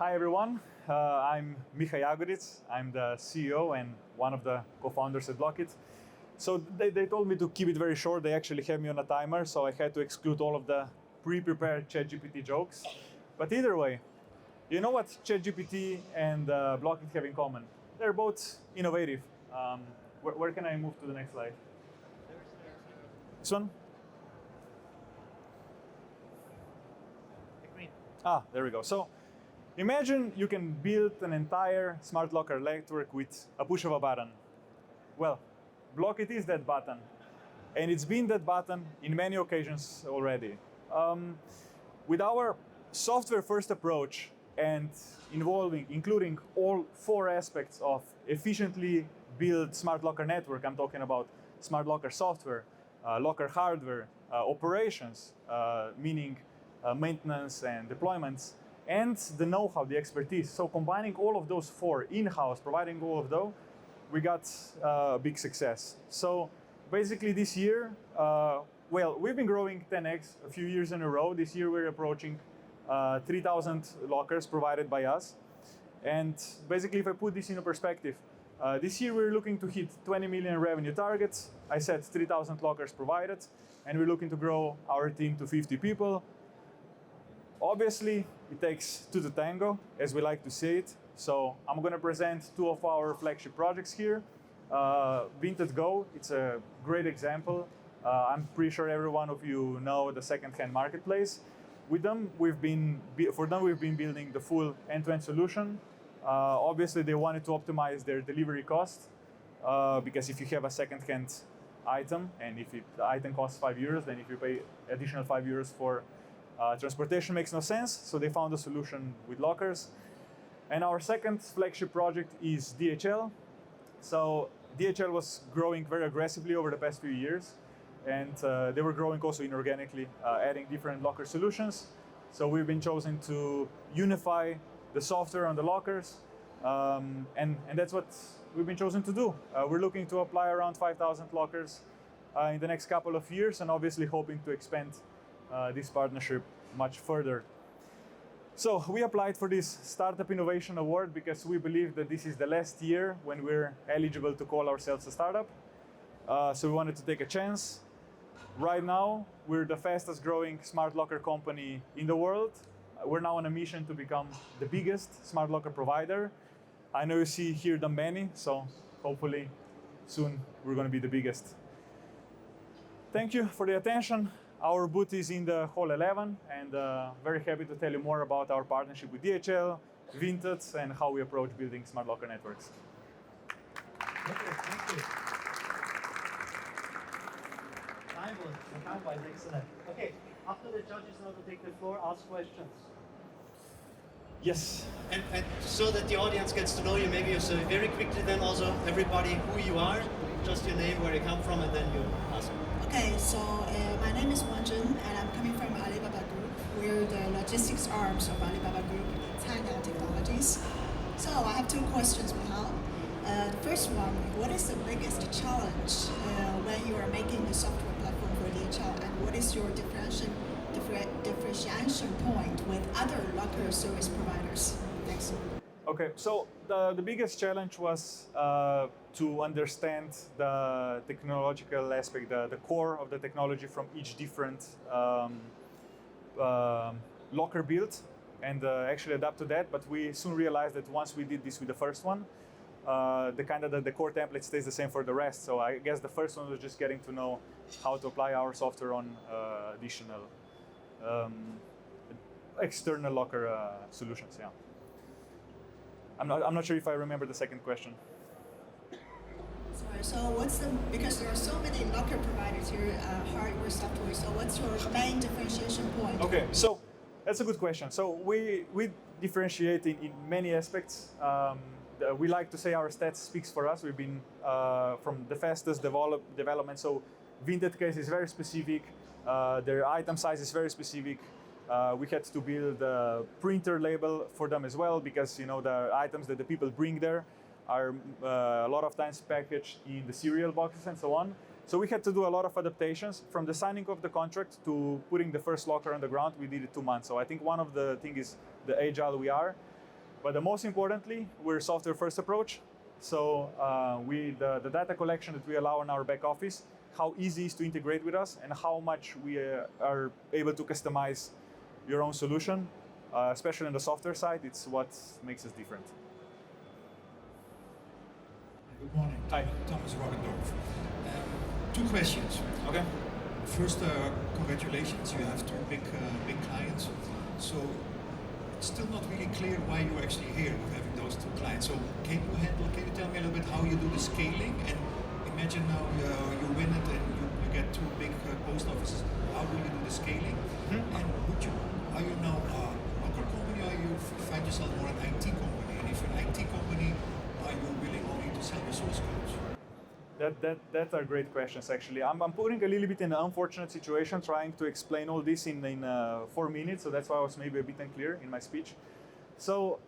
Hi everyone, I'm Miha Jagodic. I'm the CEO and one of the co-founders at Bloqit. So they told me to keep it very short. They actually have me on a timer, so I had to exclude all of the pre-prepared ChatGPT jokes. But either way, you know what ChatGPT and Bloqit have in common? They're both innovative. Where can I move to the next slide? This one? There we go. So imagine you can build an entire smart locker network with a push of a button. Well, Bloqit is that button, and it's been that button in many occasions already. With our software-first approach and including all four aspects of efficiently build smart locker network, I'm talking about smart locker software, locker hardware, operations, meaning maintenance and deployments, and the know-how, the expertise. So combining all of those four in-house, providing all of those, we got a big success. So basically this year, we've been growing 10x a few years in a row. This year we're approaching 3,000 lockers provided by us. And basically, if I put this into perspective, this year we're looking to hit 20 million revenue targets. I said 3,000 lockers provided, and we're looking to grow our team to 50 people. Obviously, it takes two to tango, as we like to say it. So I'm going to present two of our flagship projects here. Vinted Go, it's a great example. I'm pretty sure every one of you know the second-hand marketplace. With them, we've been building the full end-to-end solution. Obviously, they wanted to optimize their delivery cost because if you have a second-hand item and if the item costs €5, then if you pay additional €5 for transportation makes no sense, so they found a solution with lockers. And our second flagship project is DHL. So DHL was growing very aggressively over the past few years, and they were growing also inorganically, adding different locker solutions. So we've been chosen to unify the software on the lockers, and that's what we've been chosen to do. We're looking to apply around 5,000 lockers in the next couple of years, and obviously hoping to expand this partnership much further. So we applied for this Startup Innovation Award because we believe that this is the last year when we're eligible to call ourselves a startup. So we wanted to take a chance. Right now, we're the fastest growing smart locker company in the world. We're now on a mission to become the biggest smart locker provider. I know you see here the many, so hopefully soon we're going to be the biggest. Thank you for the attention. Our booth is in the Hall 11, and very happy to tell you more about our partnership with DHL, Vinted, and how we approach building smart locker networks. Thank you. Time-wise, excellent. Okay, after the judges now to take the floor, ask questions. Yes. And so that the audience gets to know you, maybe you say very quickly then also everybody who you are, just your name, where you come from, and then you ask. Okay, so my name is Wanjun, and I'm coming from Alibaba Group. We're the logistics arms of Alibaba Group, China Technologies. So I have two questions, Miha. The first one, what is the biggest challenge when you are making the software platform for DHL, and what is your differentiation point with other locker service providers? Thanks. Okay, so the biggest challenge was to understand the technological aspect, the core of the technology from each different locker build, and actually adapt to that. But we soon realized that once we did this with the first one, the core template stays the same for the rest. So I guess the first one was just getting to know how to apply our software on additional external locker solutions. Yeah. I'm not sure if I remember the second question. Sorry, so because there are so many locker providers here, hardware, software, so what's your main differentiation point? Okay, so that's a good question. So we differentiate in many aspects. We like to say our stats speaks for us. We've been from the fastest development. So Vinted case is very specific. Their item size is very specific. We had to build a printer label for them as well because the items that the people bring there are a lot of times packaged in the cereal boxes and so on. So we had to do a lot of adaptations from the signing of the contract to putting the first locker on the ground. We did it 2 months. So I think one of the things is the agile we are. But the most importantly, we're software first approach. So the data collection that we allow in our back office, how easy it is to integrate with us, and how much we are able to customize your own solution, especially on the software side, it's what makes us different. Good morning. Hi. Thomas Roggendorf. Two questions. Okay. First, congratulations. You have two big clients. So it's still not really clear why you're actually here with having those two clients. So can you tell me a little bit how you do the scaling? And imagine now you win it and you get two big post offices. How do you do the scaling? Mm-hmm. And are you now a local company, or you find yourself more an IT company? And if you're an IT company, are you willing only to sell your source codes? That are great questions, actually. I'm putting a little bit in an unfortunate situation trying to explain all this in 4 minutes, so that's why I was maybe a bit unclear in my speech. So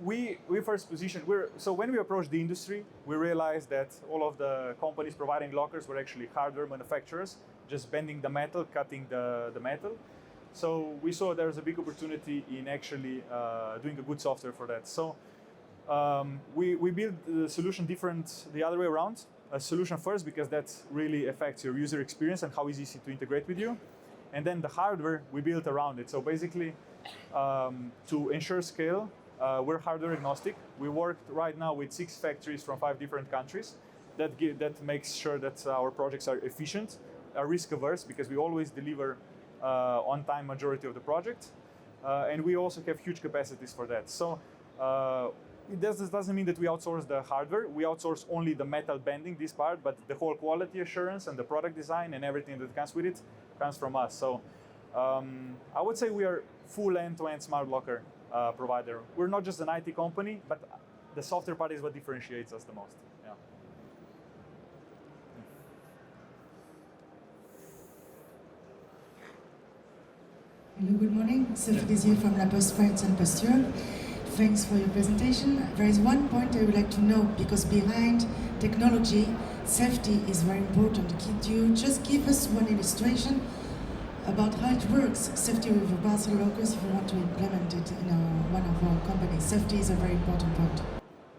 we first positioned, so when we approached the industry, we realized that all of the companies providing lockers were actually hardware manufacturers, just bending the metal, cutting the metal. So we saw there was a big opportunity in actually doing a good software for that. So we built the solution different the other way around. A solution first, because that really affects your user experience and how easy it is to integrate with you. And then the hardware we built around it. So basically, to ensure scale, we're hardware agnostic. We worked right now with 6 factories from 5 different countries. That makes sure that our projects are efficient, are risk averse, because we always deliver on time majority of the project. And we also have huge capacities for that. So it doesn't mean that we outsource the hardware. We outsource only the metal bending, this part, but the whole quality assurance and the product design and everything that comes with it comes from us. So I would say we are full end-to-end smart locker provider. We're not just an IT company, but the software part is what differentiates us the most. Yeah. Hello, good morning. Sophie Desier from La Poste France and Poste Europe. Thanks for your presentation. There is one point I would like to know, because behind technology, safety is very important. Could you just give us one illustration about how it works, safety with the parcel lockers, if you want to implement it in one of our companies? Safety is a very important point.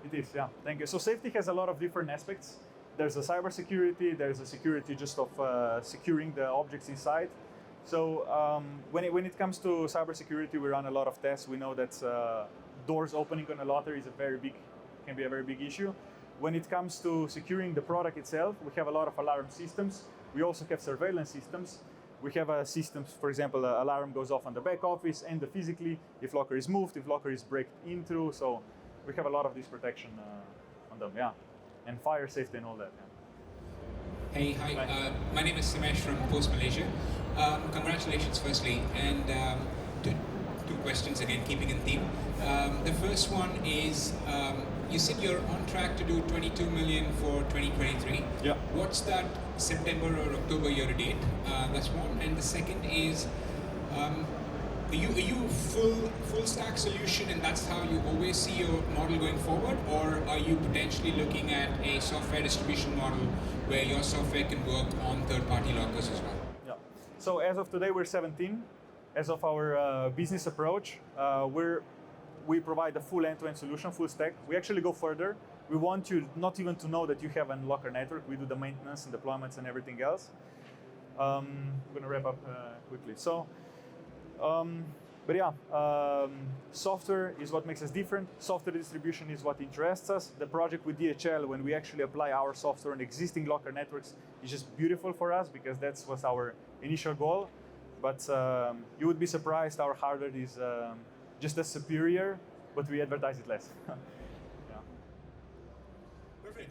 It is, yeah. Thank you. So safety has a lot of different aspects. There's a cybersecurity, there's a security just of securing the objects inside. So when it comes to cybersecurity, we run a lot of tests. We know that doors opening on a locker can be a very big issue. When it comes to securing the product itself, we have a lot of alarm systems. We also have surveillance systems. We have systems, for example, the alarm goes off on the back office and physically, if locker is moved, if locker is breaked into. So we have a lot of this protection on them, yeah. And fire safety and all that, yeah. Hey, hi. My name is Simesh from Post Malaysia. Congratulations, firstly. And two questions again, keeping in theme. The first one is, you said you're on track to do 22 million for 2023. Yeah. What's that September or October year to date? That's one. And the second is, are you full stack solution, and that's how you always see your model going forward, or are you potentially looking at a software distribution model where your software can work on third-party lockers as well? Yeah. So as of today, we're 17. As of our business approach, we provide a full end-to-end solution, full stack. We actually go further. We want you not even to know that you have a locker network. We do the maintenance and deployments and everything else. I'm going to wrap up quickly. So, but yeah, software is what makes us different. Software distribution is what interests us. The project with DHL, when we actually apply our software on existing locker networks, is just beautiful for us, because that was our initial goal. But you would be surprised, our hardware is just as superior, but we advertise it less. Yeah. Perfect.